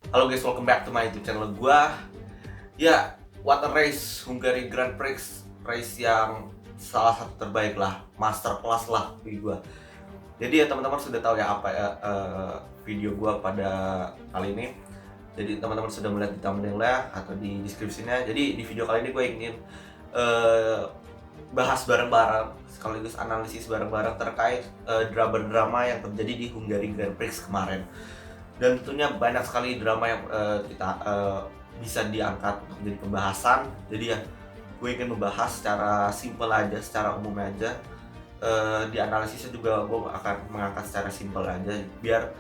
Halo guys, welcome back to my YouTube channel gua. Ya, what a race, Hungary Grand Prix, race yang salah satu terbaik lah, master class lah bagi gua. Jadi ya teman-teman sudah tahu ya apa ya video gua pada kali ini. Jadi teman-teman sudah melihat di thumbnail-nya atau di deskripsinya. Jadi di video kali ini gue ingin eh, bahas bareng-bareng sekaligus analisis bareng-bareng terkait drama-drama yang terjadi di Hungary Grand Prix kemarin. Dan tentunya banyak sekali drama yang kita bisa diangkat untuk menjadi pembahasan. Jadi ya gue ingin membahas secara simpel aja, secara umum aja. Di analisisnya juga gue akan mengangkat secara simpel aja biar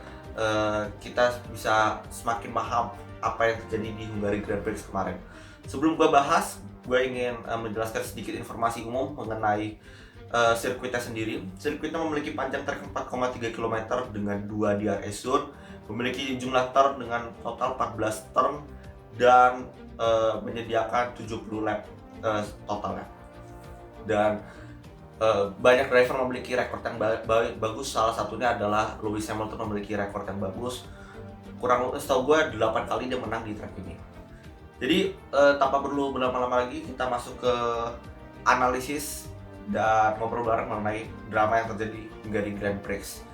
kita bisa semakin paham apa yang terjadi di Hungary Grand Prix kemarin. Sebelum gue bahas, gue ingin menjelaskan sedikit informasi umum mengenai sirkuitnya sendiri. Sirkuitnya memiliki panjang trek 4,3 km dengan 2 DRS zone, memiliki jumlah turn dengan total 14 turn dan menyediakan 70 lap totalnya. Dan banyak driver memiliki rekor yang bagus, salah satunya adalah Lewis Hamilton memiliki rekor yang bagus. Kurang setahu gue 8 kali dia menang di track ini. Jadi tanpa perlu berlama-lama lagi, kita masuk ke analisis dan ngobrol bareng mengenai drama yang terjadi di Grand Prix.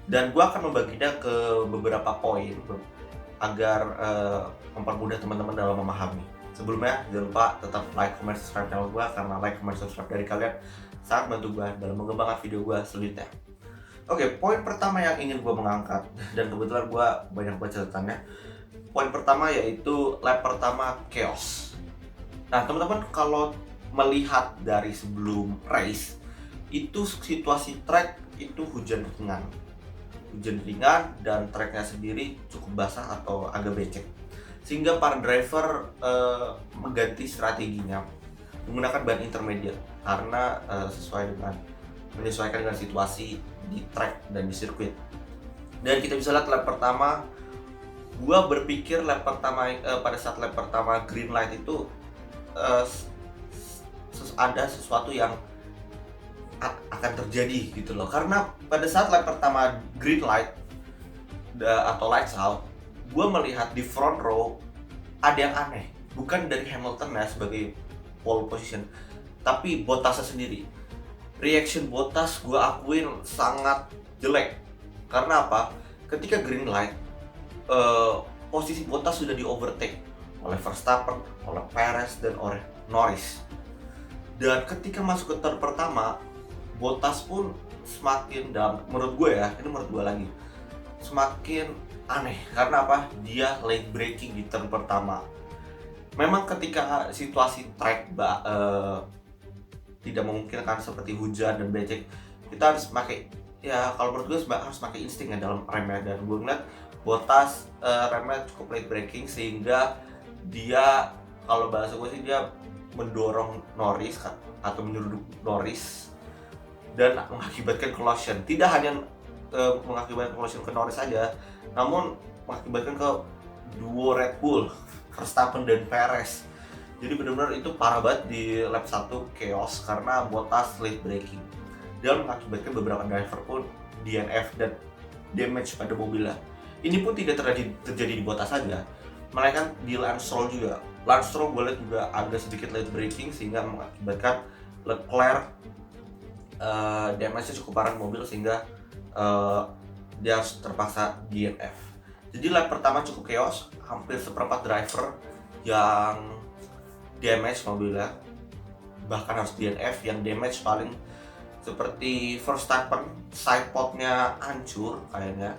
Dan gue akan membaginya ke beberapa poin agar mempermudah teman-teman dalam memahami. Sebelumnya jangan lupa tetap like, comment, subscribe channel gue, karena like, comment, subscribe dari kalian sangat bantu gue dalam mengembangkan video gue selanjutnya. Oke, poin pertama yang ingin gue mengangkat, dan kebetulan gue banyak baca catatannya. Poin pertama yaitu lap pertama chaos. Nah teman-teman, kalau melihat dari sebelum race, itu situasi track itu hujan ringan dan tracknya sendiri cukup basah atau agak becek, sehingga para driver mengganti strateginya menggunakan ban intermediate karena menyesuaikan dengan situasi di track dan di sirkuit. Dan kita bisa lihat lap pertama, gua berpikir pada saat lap pertama green light itu ada sesuatu yang akan terjadi gitu loh, karena pada saat lap pertama green light atau lights out, gue melihat di front row ada yang aneh, bukan dari Hamilton ya sebagai pole position, tapi Bottasnya sendiri. Reaction Bottas gue akuin sangat jelek. Karena apa? Ketika green light, posisi Bottas sudah di overtake oleh Verstappen, oleh Perez, dan oleh Norris. Dan ketika masuk ke turn pertama, Bottas pun semakin, menurut gue lagi, semakin aneh. Karena apa? Dia late braking di turn pertama. Memang ketika situasi track tidak memungkinkan seperti hujan dan becek, kita harus pakai, ya kalau menurut gue harus pakai insting ya dalam remnya. Dan gue ngeliat Bottas remnya cukup late braking, sehingga dia, kalau bahasa gue sih, dia mendorong Norris atau menyeruduk Norris dan mengakibatkan collision. Tidak hanya mengakibatkan collision ke Norris saja, namun mengakibatkan ke duo Red Bull, Verstappen dan Perez. Jadi benar-benar itu parah banget di lap 1 chaos karena Bottas late braking, dan mengakibatkan beberapa driver pun DNF dan damage pada mobilnya. Ini pun tidak terjadi di Bottas saja, melainkan di Lance Stroll juga. Lance Stroll gue lihat juga agak sedikit late braking, sehingga mengakibatkan Leclerc damage-nya cukup parah mobil, sehingga dia harus terpaksa DNF. Jadi lap pertama cukup chaos, hampir seperempat driver yang damage mobilnya, bahkan harus DNF. Yang damage paling seperti Verstappen, sidepodnya hancur kayaknya,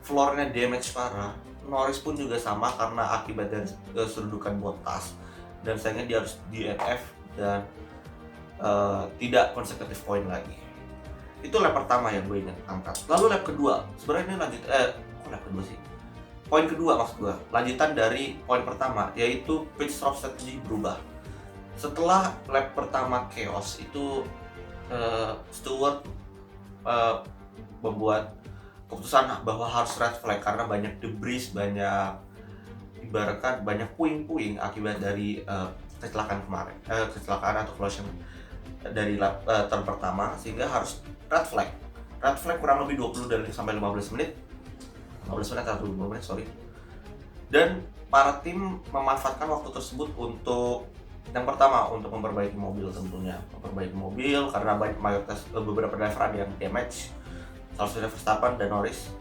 floornya damage parah. Norris pun juga sama karena akibat dari serudukan Bottas, dan sayangnya dia harus DNF dan tidak konsekutif poin lagi. Itu lap pertama yang gue ingin angkat. Lalu lap kedua, sebenarnya ini lap kedua sih. Poin kedua maksud gue, lanjutan dari poin pertama, yaitu pit stop strategy berubah. Setelah lap pertama chaos itu, Stewart membuat keputusan bahwa harus red flag karena banyak debris, ibaratkan banyak puing-puing akibat dari kecelakaan kemarin, kecelakaan atau collision dari turn pertama, sehingga harus red flag kurang lebih 20 dari sampai 15 menit atau 20 menit, sorry. Dan para tim memanfaatkan waktu tersebut untuk yang pertama untuk memperbaiki mobil tentunya, memperbaiki mobil karena mayoritas beberapa driver ada yang damage, salah satunya Verstappen dan Norris.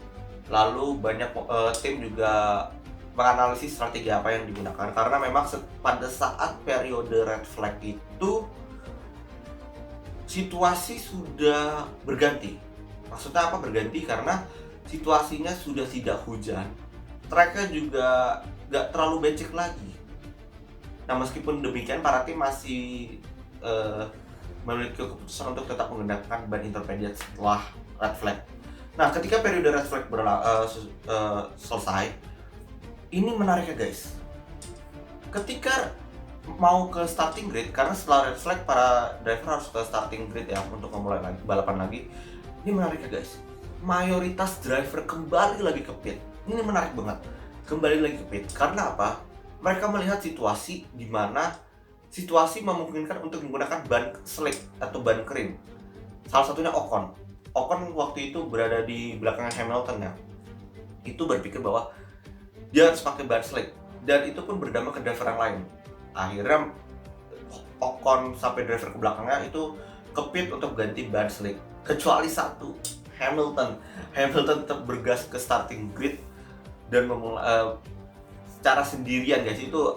Lalu banyak tim juga menganalisis strategi apa yang digunakan karena memang pada saat periode red flag itu situasi sudah berganti. Maksudnya apa berganti? Karena situasinya sudah tidak hujan, tracknya juga nggak terlalu becek lagi. Nah meskipun demikian para tim masih memiliki keputusan untuk tetap menggunakan ban intermediate setelah red flag. Nah ketika periode red flag selesai, ini menarik ya guys. Ketika mau ke starting grid, karena setelah red flag para driver harus ke starting grid ya untuk memulai lagi, balapan lagi. Ini menarik ya guys, mayoritas driver kembali lagi ke pit. Ini menarik banget, kembali lagi ke pit. Karena apa? Mereka melihat situasi di mana situasi memungkinkan untuk menggunakan ban slick atau ban kering. Salah satunya Ocon. Ocon waktu itu berada di belakangnya Hamilton ya. Itu berpikir bahwa dia harus pakai ban slick, dan itu pun berdampak ke driver yang lain. Akhirnya Ocon sampai driver ke belakangnya itu ke pit untuk ganti ban slick. Kecuali satu, Hamilton tetap bergas ke starting grid dan memulai secara sendirian guys. Itu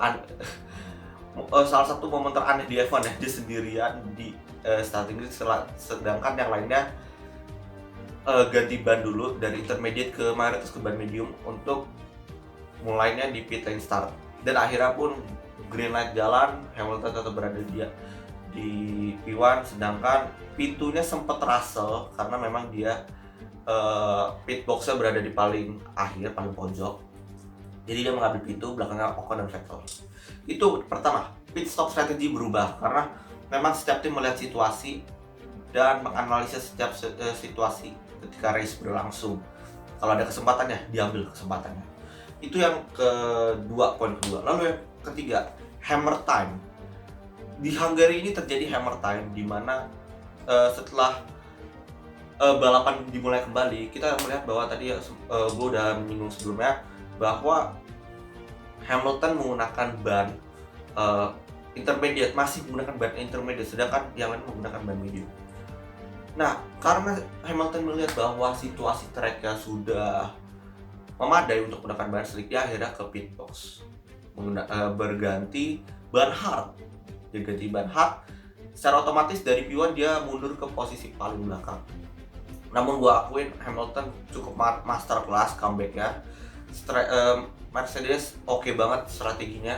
salah satu momen teraneh di F1 ya, dia sendirian di starting grid, sedangkan yang lainnya ganti ban dulu dari intermediate ke mayoritas ke ban medium untuk mulainya di pit lane start. Dan akhirnya pun green light jalan, Hamilton tetap berada di P1, sedangkan P2 nya sempat Russell karena memang dia pit box-nya berada di paling akhir, paling pojok. Jadi dia mengambil P2 belakangnya Ocon dan Vettel. Itu pertama, pit stop strategi berubah karena memang setiap tim melihat situasi dan menganalisis setiap situasi ketika race berlangsung. Kalau ada kesempatannya, diambil kesempatannya. Itu yang kedua, poin kedua. Lalu yang ketiga, hammer time. Di Hungary ini terjadi hammer time di mana setelah balapan dimulai kembali, kita melihat bahwa tadi gue udah menyinggung sebelumnya bahwa Hamilton menggunakan ban intermediate, masih menggunakan ban intermediate, sedangkan yang lain menggunakan ban medium. Nah, karena Hamilton melihat bahwa situasi tracknya sudah memadai untuk menggunakan ban slick, dia akhirnya ke pit box berganti ban hard. Dia ganti ban hard, secara otomatis dari P1 dia mundur ke posisi paling belakang. Namun gua akuin Hamilton cukup masterclass comeback-nya. Mercedes oke banget strateginya.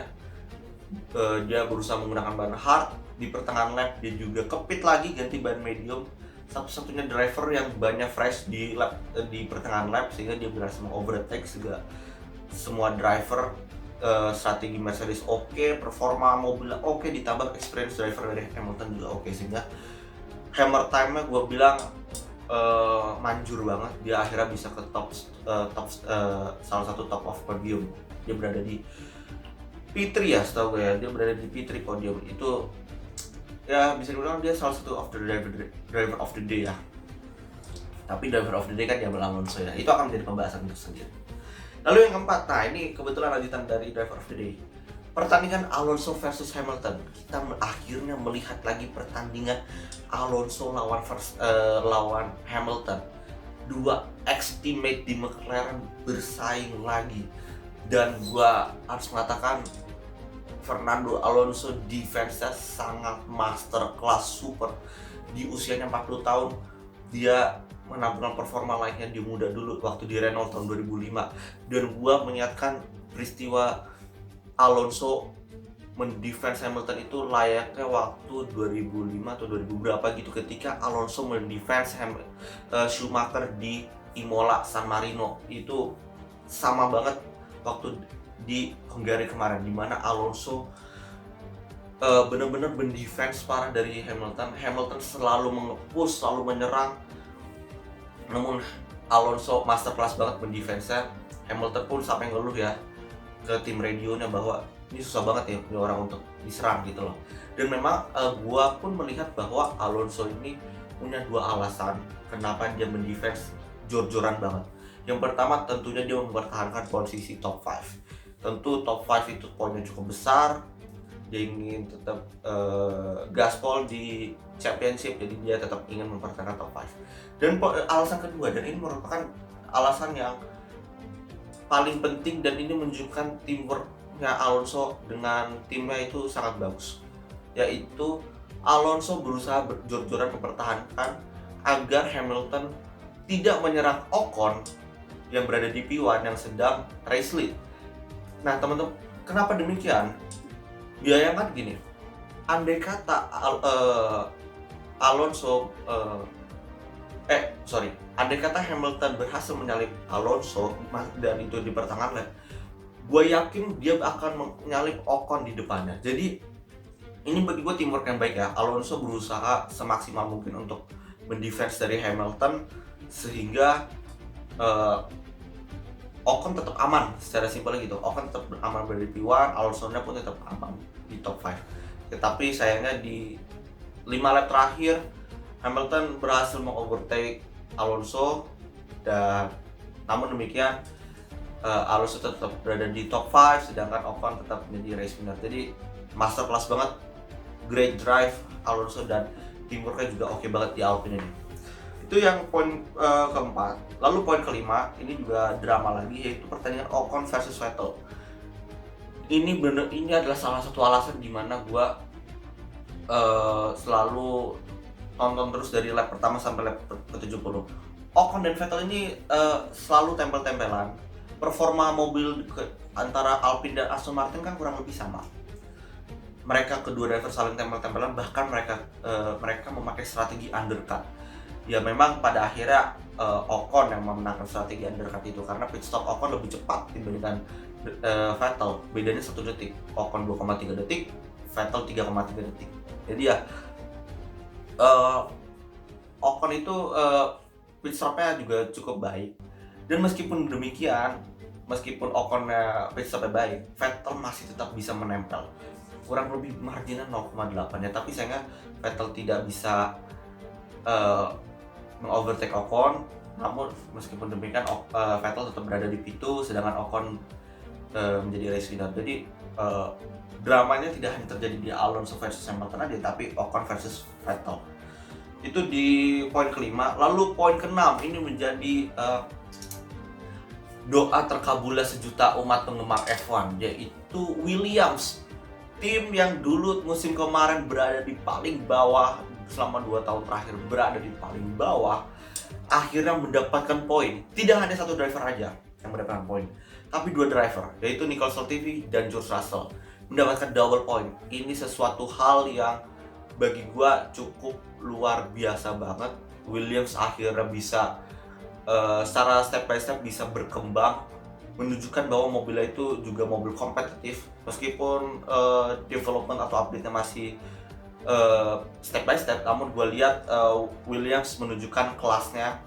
Dia berusaha menggunakan ban hard, di pertengahan lap dia juga ke pit lagi ganti ban medium. Satu-satunya driver yang banyak fresh di pertengahan lap, sehingga dia berhasil mengovertake semua driver. Strategi Mercedes oke, performa mobil oke, ditambah experience driver dari Hamilton juga oke, sehingga hammer time-nya gue bilang manjur banget. Dia akhirnya bisa ke salah satu top of podium. Dia berada di P3 ya, setahu gue ya, dia berada di P3 podium. Itu ya bisa dibilang dia salah satu of the driver of the day ya. Tapi driver of the day kan Diablo Alonso ya, itu akan menjadi pembahasan tersendiri. Lalu yang keempat, nah ini kebetulan lanjutan dari driver of the day, pertandingan Alonso versus Hamilton. Kita akhirnya melihat lagi pertandingan Alonso lawan Hamilton. Dua ex-teammate di McLaren bersaing lagi, dan gua harus mengatakan Fernando Alonso defense-nya sangat masterclass, super. Di usianya 40 tahun, dia menampilkan performa lainnya di muda dulu waktu di Renault tahun 2005. Dan gua mengingatkan peristiwa Alonso mendefense Hamilton itu layaknya waktu 2005 atau 2000 berapa gitu, ketika Alonso mendefense Schumacher di Imola San Marino. Itu sama banget waktu di Hungary kemarin, dimana Alonso benar-benar mendefense parah dari Hamilton. Hamilton selalu mengepush, selalu menyerang, namun Alonso masterclass banget mendefense-nya. Hamilton pun sampai ngeluh ya ke tim radionya bahwa ini susah banget ya punya orang untuk diserang gitu loh. Dan memang gua pun melihat bahwa Alonso ini punya dua alasan kenapa dia mendefense jor-joran banget. Yang pertama tentunya dia mempertahankan posisi top 5. tentu top 5 itu poinnya cukup besar. Dia ingin tetap gaspol di championship, jadi dia tetap ingin mempertahankan top 5. Dan alasan kedua, dan ini merupakan alasan yang paling penting dan ini menunjukkan teamworknya Alonso dengan timnya itu sangat bagus, yaitu Alonso berusaha jor-joran mempertahankan agar Hamilton tidak menyerang Ocon yang berada di P1 yang sedang race lead. Nah teman-teman, kenapa demikian? Bayangkan gini, andai kata andai kata Hamilton berhasil menyalip Alonso dan itu di pertengahan lap, gue yakin dia akan menyalip Ocon di depannya. Jadi ini bagi gue teamwork yang baik ya. Alonso berusaha semaksimal mungkin untuk mendefense dari Hamilton sehingga Ocon tetap aman, secara simpel gitu. Ocon tetap aman berada di P1, Alonso-nya pun tetap aman di top 5. Tetapi sayangnya di 5 lap terakhir Hamilton berhasil mengovertake Alonso, dan namun demikian Alonso tetap berada di top 5 sedangkan Ocon tetap menjadi race winner. Jadi masterclass banget, great drive Alonso dan teamworknya juga oke banget di Alpine ini. Itu yang poin keempat. Lalu poin kelima, ini juga drama lagi, yaitu pertandingan Ocon versus Vettel. Ini adalah salah satu alasan dimana gua selalu tonton terus dari lap pertama sampai lap ke-70. Ocon dan Vettel ini selalu tempel-tempelan. Performa mobil antara Alpine dan Aston Martin kan kurang lebih sama. Mereka kedua driver saling tempel-tempelan, bahkan mereka memakai strategi undercut. Ya memang pada akhirnya Ocon yang memenangkan strategi undercut itu karena pit stop Ocon lebih cepat dibandingkan Vettel. Bedanya 1 detik. Ocon 2,3 detik, Vettel 3,3 detik. Jadi ya Ocon itu pit stopnya juga cukup baik. Dan meskipun demikian, meskipun Ocon-nya pit stopnya baik, Vettel masih tetap bisa menempel. Kurang lebih marginnya 0,8 ya, tapi sayangnya Vettel tidak bisa mengovertake Ocon. Namun meskipun demikian Vettel tetap berada di P2 sedangkan Ocon menjadi race winner. Jadi dramanya tidak hanya terjadi di Alonso versus Hamilton aja, tapi Ocon versus Vettel. Itu di poin kelima. Lalu poin keenam ini menjadi doa terkabulnya sejuta umat penggemar F1, yaitu Williams, tim yang dulu musim kemarin berada di paling bawah, selama 2 tahun terakhir berada di paling bawah, akhirnya mendapatkan poin. Tidak hanya satu driver aja yang mendapatkan poin, tapi 2 driver, yaitu Nicolas Latifi dan George Russell, mendapatkan double point. Ini sesuatu hal yang bagi gua cukup luar biasa banget. Williams akhirnya bisa secara step by step bisa berkembang, menunjukkan bahwa mobilnya itu juga mobil kompetitif meskipun development atau update-nya masih step by step. Namun gue lihat Williams menunjukkan kelasnya,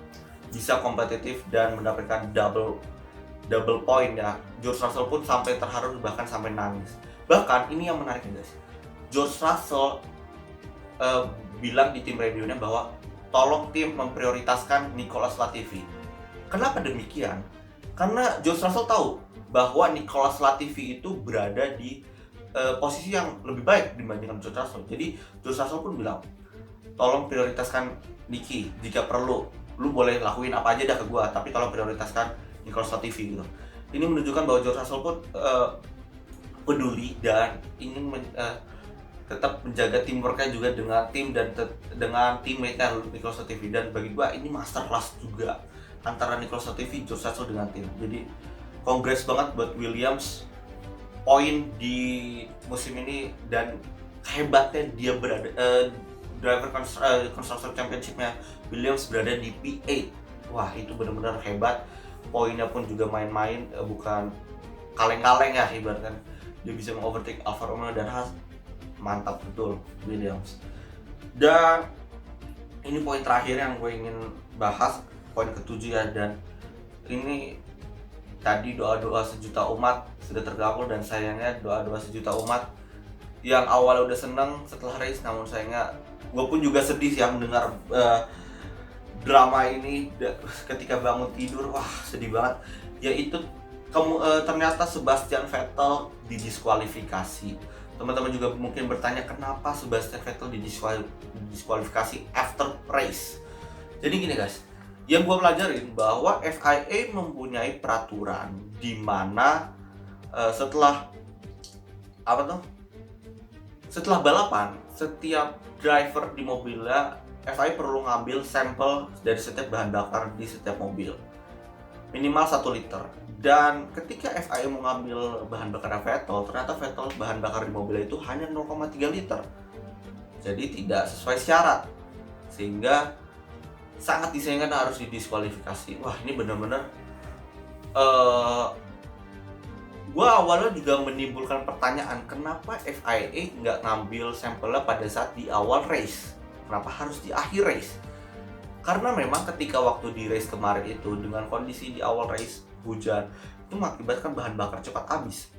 bisa kompetitif dan mendapatkan double point ya. George Russell pun sampai terharu, bahkan sampai nangis. Bahkan ini yang menarik guys, George Russell bilang di tim radionya bahwa tolong tim memprioritaskan Nicolas Latifi. Kenapa demikian? Karena George Russell tahu bahwa Nicolas Latifi itu berada di posisi yang lebih baik dibandingkan George Russell. Jadi George Russell pun bilang, tolong prioritaskan Niki, jika perlu lu boleh lakuin apa aja dah ke gua, tapi tolong prioritaskan Nicolas Latifi gitu. Ini menunjukkan bahwa George Russell pun peduli dan ingin tetap menjaga teamworknya juga dengan tim dan dengan teammate-nya Nicolas Latifi. Dan bagi gua ini masterclass juga antara Nicolas Latifi, George Russell dengan tim. Jadi congrats banget buat Williams, poin di musim ini, dan hebatnya dia berada driver constructor championship-nya Williams berada di P8. Wah, itu benar-benar hebat. Poinnya pun juga main-main, bukan kaleng-kaleng ya, ibaratkan dia bisa mengovertake Alfa Romeo dan Haas. Mantap betul Williams. Dan ini poin terakhir yang gue ingin bahas, poin ke-7 ya. Dan ini tadi doa-doa sejuta umat sudah terkabul, dan sayangnya doa-doa sejuta umat yang awalnya udah seneng setelah race, namun sayangnya gue pun juga sedih ya mendengar drama ini ketika bangun tidur. Wah, sedih banget. Yaitu ternyata Sebastian Vettel didiskualifikasi. Teman-teman juga mungkin bertanya kenapa Sebastian Vettel didiskualifikasi after race. Jadi gini guys, yang gue pelajarin bahwa FIA mempunyai peraturan di mana setelah setelah balapan, setiap driver di mobilnya FIA perlu ngambil sampel dari setiap bahan bakar di setiap mobil, minimal 1 liter. Dan ketika FIA mengambil bahan bakar Vettel, ternyata Vettel bahan bakar di mobilnya itu hanya 0,3 liter. Jadi tidak sesuai syarat, sehingga sangat disayangkan harus didiskualifikasi. Wah, ini benar-benar gue awalnya juga menimbulkan pertanyaan, kenapa FIA nggak ngambil sampelnya pada saat di awal race? Kenapa harus di akhir race? Karena memang ketika waktu di race kemarin itu, dengan kondisi di awal race hujan, itu mengakibatkan bahan bakar cepat habis.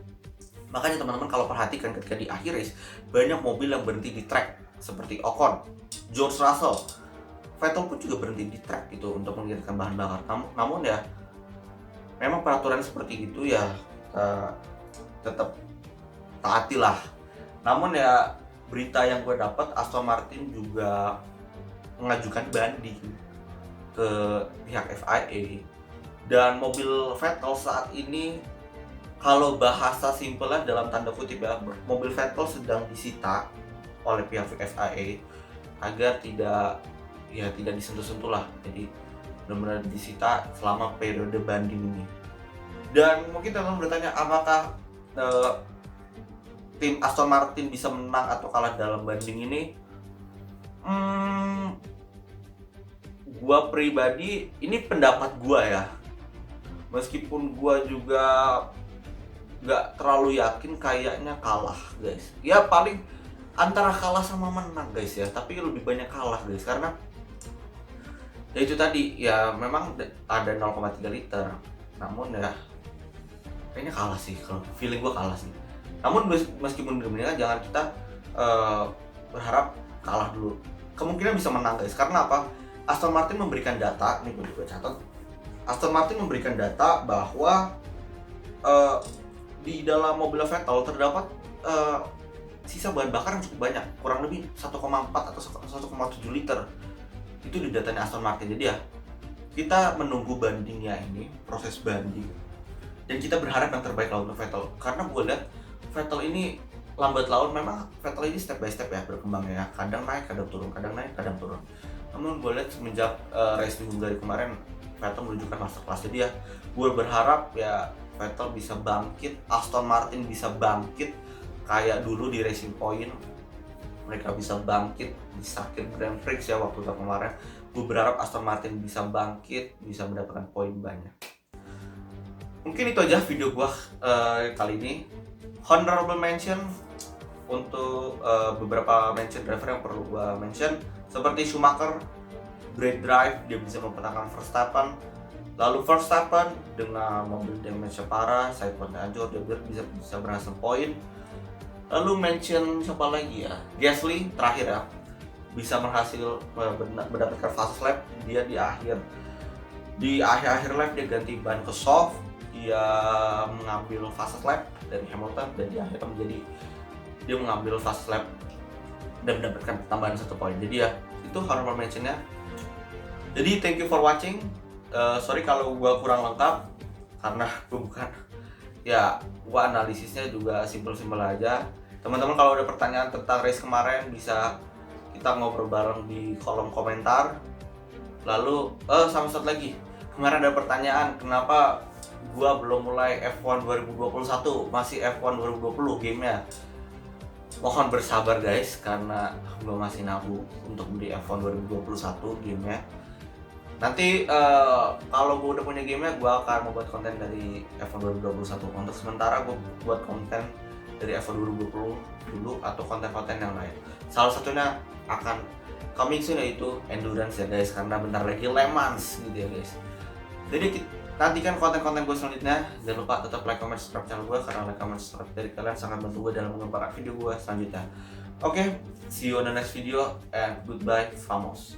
Makanya teman-teman kalau perhatikan ketika di akhir race, banyak mobil yang berhenti di track, seperti Ocon, George Russell, Vettel pun juga berhenti di track itu untuk mengirimkan bahan bakar. Namun ya, memang peraturan seperti itu ya, tetap taatilah. Namun ya, berita yang gue dapat, Aston Martin juga mengajukan banding ke pihak FIA, dan mobil Vettel saat ini, kalau bahasa simpelnya dalam tanda kutip ya, mobil Vettel sedang disita oleh pihak FIA agar tidak disentuh-sentuh lah. Jadi benar-benar disita selama periode banding ini. Dan mungkin teman-teman bertanya, apakah tim Aston Martin bisa menang atau kalah dalam banding ini? Gua pribadi, ini pendapat gua ya, meskipun gua juga nggak terlalu yakin, kayaknya kalah guys. Ya paling antara kalah sama menang guys ya, tapi lebih banyak kalah guys, karena ya itu tadi ya, memang ada 0,3 liter. Namun ya kayaknya kalah sih, kalau feeling gua kalah sih. Namun meskipun demikian, jangan kita berharap kalah dulu. Kemungkinan bisa menang guys, karena apa? Aston Martin memberikan data, ini gue juga catat. Aston Martin memberikan data bahwa di dalam mobil Vettel terdapat sisa bahan bakar yang cukup banyak, kurang lebih 1,4 atau 1,7 liter. Itu di datanya Aston Martin. Jadi ya, kita menunggu bandingnya ini, proses banding, dan kita berharap yang terbaik lah untuk Vettel. Karena gue lihat Vettel ini lambat laun, memang Vettel ini step by step ya berkembangnya ya, kadang naik, kadang turun, kadang naik, kadang turun. Namun gue lihat semenjak race di Hungary kemarin, Vettel menunjukkan masterclass. Jadi ya, gue berharap ya Vettel bisa bangkit, Aston Martin bisa bangkit kayak dulu di Racing Point. Mereka bisa bangkit di Sakir Grand Prix ya waktu kemarin. Gue berharap Aston Martin bisa bangkit, bisa mendapatkan poin banyak. Mungkin itu aja video gue kali ini. Honorable mention untuk beberapa mention driver yang perlu gue mention, seperti Schumacher, great drive, dia bisa mempertahankan Verstappen. Lalu Verstappen dengan mobil damage parah, side point hancur, dia bisa berhasil poin. Lalu mention siapa lagi ya? Gasly terakhir ya, bisa berhasil mendapatkan fast lap. Dia di akhir lap dia ganti ban ke soft, dia mengambil fast lap dari Hamilton, dan di akhirnya dia mengambil fast lap dan mendapatkan tambahan 1 poin. Jadi ya, itu honorable mentionnya. Jadi thank you for watching. Sorry kalau gua kurang lengkap, karena gua analisisnya juga simpel-simpel aja. Teman-teman kalau ada pertanyaan tentang race kemarin, bisa kita ngobrol bareng di kolom komentar. Lalu sama satu lagi, kemarin ada pertanyaan kenapa gua belum mulai F1 2021, masih F1 2020 gamenya. Mohon bersabar guys, karena gue masih nabung untuk beli F1 2021 gamenya. Nanti kalau gue udah punya gamenya, gue akan membuat konten dari F1 2021. Untuk sementara gue buat konten dari F1 2020 dulu, atau konten-konten yang lain. Salah satunya akan coming soon, yaitu endurance ya guys, karena bentar lagi Le Mans gitu ya guys. Jadi nantikan konten-konten gue selanjutnya. Jangan lupa tetap like, comment, subscribe channel gue, karena like, comment, subscribe dari kalian sangat bantu gue dalam mengembangkan video gue selanjutnya. Oke, see you on the next video and goodbye, Famos.